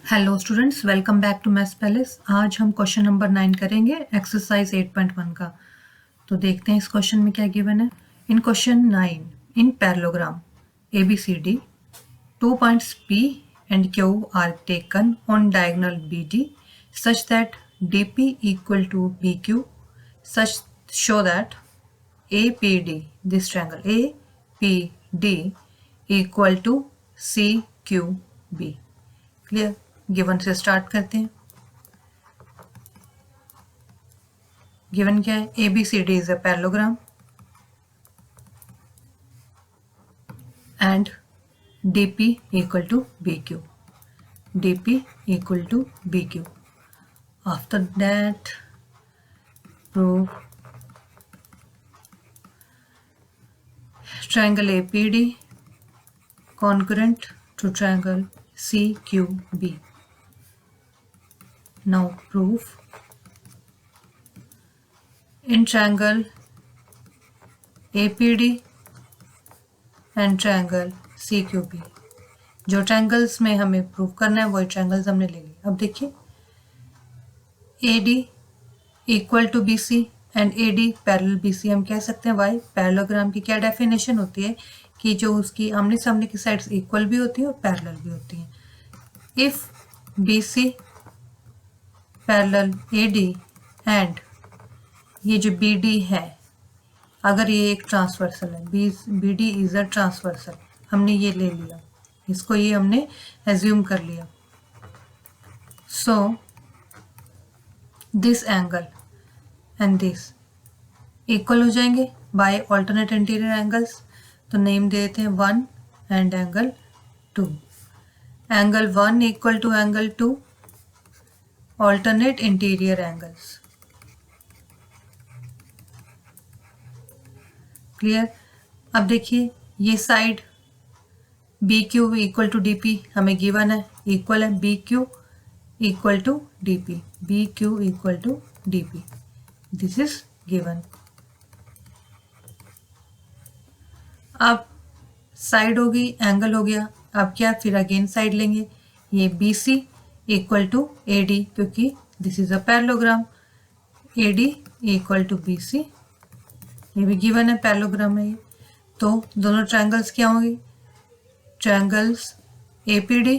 Hello students, welcome back to maths palace. आज हम question number 9 करेंगे, एक्सरसाइज 8.1 का। तो देखते हैं इस क्वेश्चन में क्या गिवन है। In question 9, in parallelogram ABCD, 2 points P and Q are taken on diagonal BD such that DP equal to BQ, such show that APD, this triangle APD equal to CQB। Clear. Given से start करते हैं। Given क्या है? ABCD is a parallelogram and DP equal to BQ. DP equal to BQ. After that, prove triangle APD congruent to triangle CQB. Now prove in triangle APD and triangle CQB। जो triangles में हमें prove करना है वही triangles हमने ले लिए। अब देखिए, AD equal to BC and AD parallel BC हम कह सकते हैं। वाई? पैरेललोग्राम की क्या डेफिनेशन होती है कि जो उसकी आमने सामने की साइड्स इक्वल भी होती है और पैरेलल भी होती हैं। If BC parallel AD and ये जो BD है, अगर ये एक ट्रांसवर्सल है, BD इज अ ट्रांसवर्सल, हमने ये ले लिया, इसको ये हमने एज्यूम कर लिया। So this angle and this equal हो जाएंगे बाय ऑल्टरनेट इंटीरियर एंगल्स। तो नेम दे देते हैं 1 and angle 2। Angle 1 equal to angle 2 alternate interior angles. Clear. अब देखिए, ये side BQ equal to DP हमें गिवन है, इक्वल है BQ equal to DP, BQ equal to DP, this is given. अब साइड होगी, एंगल हो गया। अब क्या? फिर अगेन साइड लेंगे, ये BC इक्वल टू AD, क्योंकि this is a parallelogram. AD equal to BC, ये भी गिवन है, पैरेललोग्राम है ये। तो दोनों ट्रायंगल्स क्या होंगे? ट्रायंगल्स APD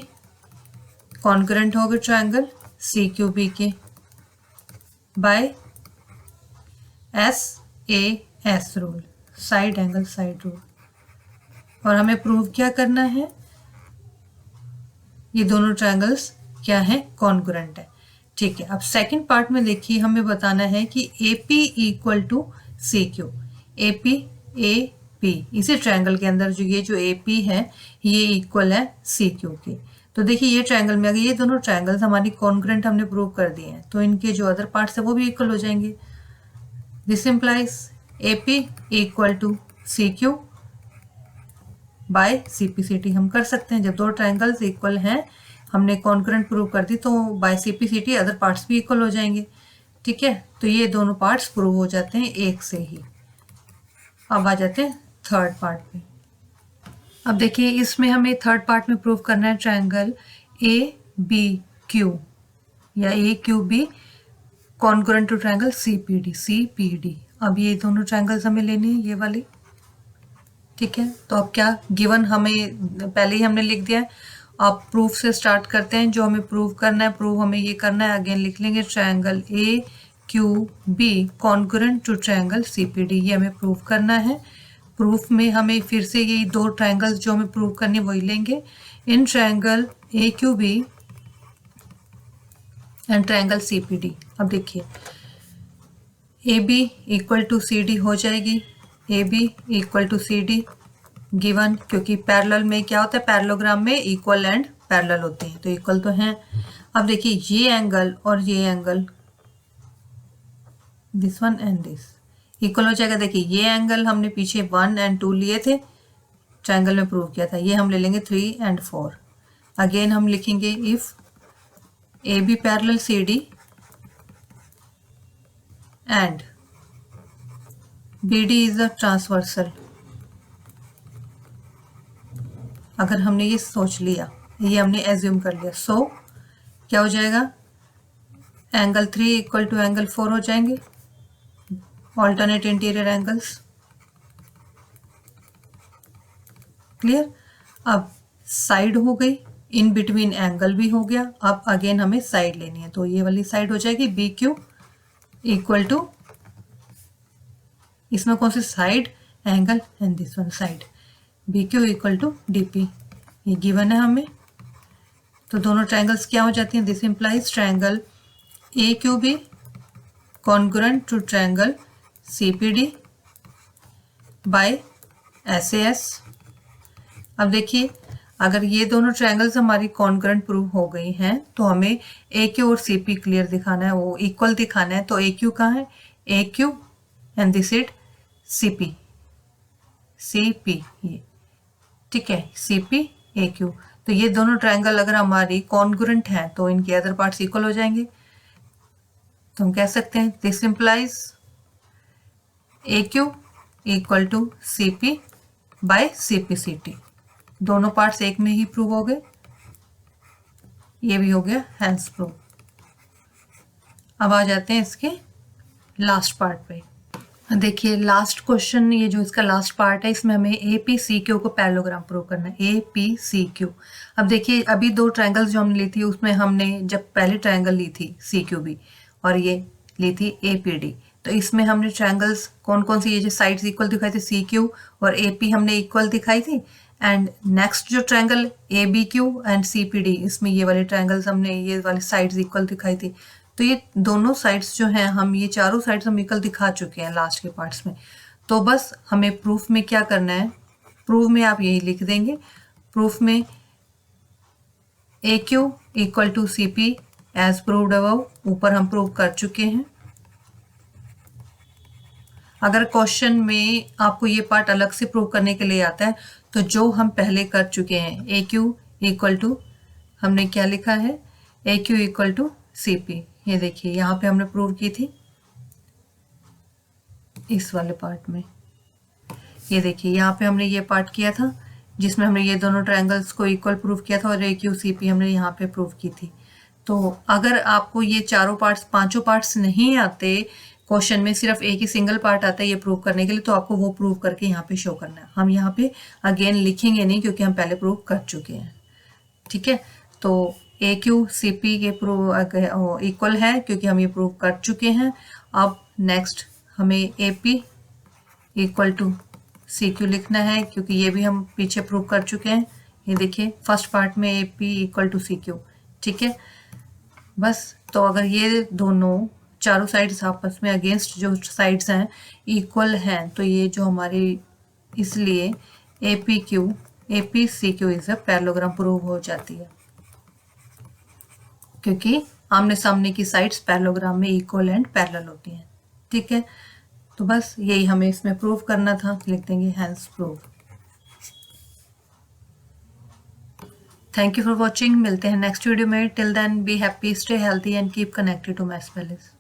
कॉन्करेंट होंगे ट्रायंगल CQB के by SAS rule, side angle side rule. और हमें प्रूव क्या करना है? ये दोनों ट्रायंगल्स क्या है? कॉन्करेंट है। ठीक है। अब सेकंड पार्ट में देखिए, हमें बताना है कि AP equal to CQ। AP इसी ट्रायंगल के अंदर जो AP है ये इक्वल है CQ के। तो देखिए, ये ट्रायंगल में अगर ये दोनों ट्रायंगल्स हमारी कॉन्करेंट हमने प्रूव कर दिए हैं, तो इनके जो अदर पार्ट्स है वो भी इक्वल हो जाएंगे। This implies AP equal to CQ by CPCT हम कर सकते हैं। जब दो ट्रायंगल्स इक्वल हैं, हमने कॉन्करेंट प्रूव कर दी, तो बाय CPCT अदर पार्ट्स भी इक्वल हो जाएंगे। ठीक है। तो ये दोनों पार्ट्स प्रूव हो जाते हैं एक से ही। अब आ जाते हैं थर्ड पार्ट पे। अब देखिए, इसमें हमें थर्ड पार्ट में प्रूव करना है ट्रायंगल ABQ या AQB concurrent to triangle CPD। अब ये दोनों ट्रायंगल्स हमें लेने हैं, ये वाली। ठीक है। तो अब क्या गिवन हमें पहले ही हमने लिख दिया है। अब प्रूफ से स्टार्ट करते हैं। जो हमें प्रूव करना है, प्रूव हमें ये करना है, अगेन लिख लेंगे triangle AQB concurrent to triangle CPD, ये हमें प्रूव करना है। प्रूफ में हमें फिर से यही दो ट्रायंगल्स जो हमें प्रूव करनी है वही लेंगे। In triangle AQB and triangle CPD। अब देखिए, AB इक्वल टू CD हो जाएगी, AB equal to CD given, क्योंकि पैरेलल में क्या होता है? पैरेललोग्राम में इक्वल एंड पैरेलल होते हैं, तो इक्वल तो हैं। अब देखिए, ये एंगल और ये angle, this one and this equal हो जाएगा। देखिए, ये एंगल हमने पीछे 1 एंड 2 लिए थे, ट्रायंगल में प्रूव किया था, ये हम ले लेंगे 3 एंड 4। अगेन हम लिखेंगे if AB parallel CD and BD is a transversal. अगर हमने ये सोच लिया, ये हमने एज्यूम कर लिया, सो क्या हो जाएगा, एंगल 3 इक्वल टू एंगल 4 हो जाएंगे, ऑल्टरनेट इंटीरियर एंगल्स। क्लियर। अब साइड हो गई, इन बिटवीन एंगल भी हो गया। अब अगेन हमें साइड लेनी है, तो ये वाली साइड हो जाएगी बी क्यू इक्वल टू, इसमें कौन सी side, angle, and this one side, B Q equal to D P, ये गिवन है हमें। तो दोनों ट्रायंगल्स क्या हो जाती हैं, this implies triangle A Q B congruent to triangle C P D by S A S. अब देखिए, अगर ये दोनों ट्रायंगल्स हमारी कॉन्ग्रुएंट प्रूव हो गई हैं तो हमें ए क्यू और सी पी क्लियर दिखाना है, वो इक्वल दिखाना है। तो ए क्यू कहाँ है, A Q and this it C P, C P ये, ठीक है, सी पी ए क्यू। तो ये दोनों ट्रायंगल अगर हमारी कॉन्ग्रुएंट हैं तो इनके अदर पार्ट्स इक्वल हो जाएंगे। तो हम कह सकते हैं this implies A Q equal to C P by C P C T. दोनों पार्ट्स एक में ही प्रूव हो गए, ये भी हो गया हैंस प्रूव। अब आ जाते हैं इसके लास्ट पार्ट पे। देखिए लास्ट क्वेश्चन, ये जो इसका लास्ट पार्ट है, इसमें हमें ए पी सी क्यू को पैरेललोग्राम प्रूव करना है, ए पी सी क्यू। अब देखिए अभी दो ट्रायंगल्स जो हमने ली थी उसमें हमने जब पहले ट्रायंगल ली थी सी क्यू बी और ये ली थी ए पी डी, तो इसमें हमने ट्रायंगल्स कौन कौन सी, ये जो साइड्स इक्वल दिखाई थी सी क्यू और ए पी हमने इक्वल दिखाई थी। एंड नेक्स्ट जो triangle A B Q and C P D, इसमें ये वाले ट्रायंगल्स हमने ये वाली साइड्स इक्वल दिखाई थी। तो ये दोनों साइड्स जो हैं, हम ये चारों साइड्स हम इक्वल दिखा चुके हैं लास्ट के पार्ट्स में। तो बस हमें प्रूफ में क्या करना है, प्रूफ में आप यही लिख देंगे, प्रूफ में A Q equal to C P as proved above, ऊपर हम प्रूव कर चुके हैं। अगर क्वेश्चन में आपको ये पार्ट अलग से प्रूव करने के लिए आता है तो जो हम पहले कर चुके हैं, ए क्यू इक्वल टू, हमने क्या लिखा है, A Q equal to C P, ये देखिए यहाँ पे हमने प्रूव की थी इस वाले पार्ट में। ये देखिए यहाँ पे हमने ये पार्ट किया था जिसमें हमने ये दोनों ट्रायंगल्स को इक्वल प्रूव किया था और ए क्यू सी पी हमने यहाँ पे प्रूव की थी। तो अगर आपको ये चारों पार्ट्स, पांचों पार्ट्स नहीं आते क्वेश्चन में, सिर्फ एक ही सिंगल पार्ट आता है ये प्रूव करने के लिए, तो आपको वो प्रूव करके यहाँ पे शो करना है। हम यहाँ पे अगेन लिखेंगे नहीं क्योंकि हम पहले प्रूव कर चुके हैं, ठीक है। तो ए क्यू सी पी के प्रूव इक्वल है क्योंकि हम ये प्रूव कर चुके हैं। अब नेक्स्ट हमें A P equal to C Q लिखना है क्योंकि ये भी हम पीछे प्रूव कर चुके हैं। ये देखिए फर्स्ट पार्ट में A P equal to C Q, ठीक है। बस तो अगर ये दोनों चारों साइड्स आपस में अगेंस्ट जो साइड्स हैं इक्वल हैं तो ये जो हमारी, इसलिए A P Q A P C Q is a parallelogram prove हो जाती है क्योंकि आमने सामने की साइड्स पैरेललोग्राम में इक्वल एंड पैरेलल होती हैं, ठीक है। तो बस यही हमें इसमें प्रूव करना था, लिख देंगे hence prove. Thank you for watching, मिलते हैं नेक्स्ट वीडियो में। Till then be happy, stay healthy and keep connected to maths palace.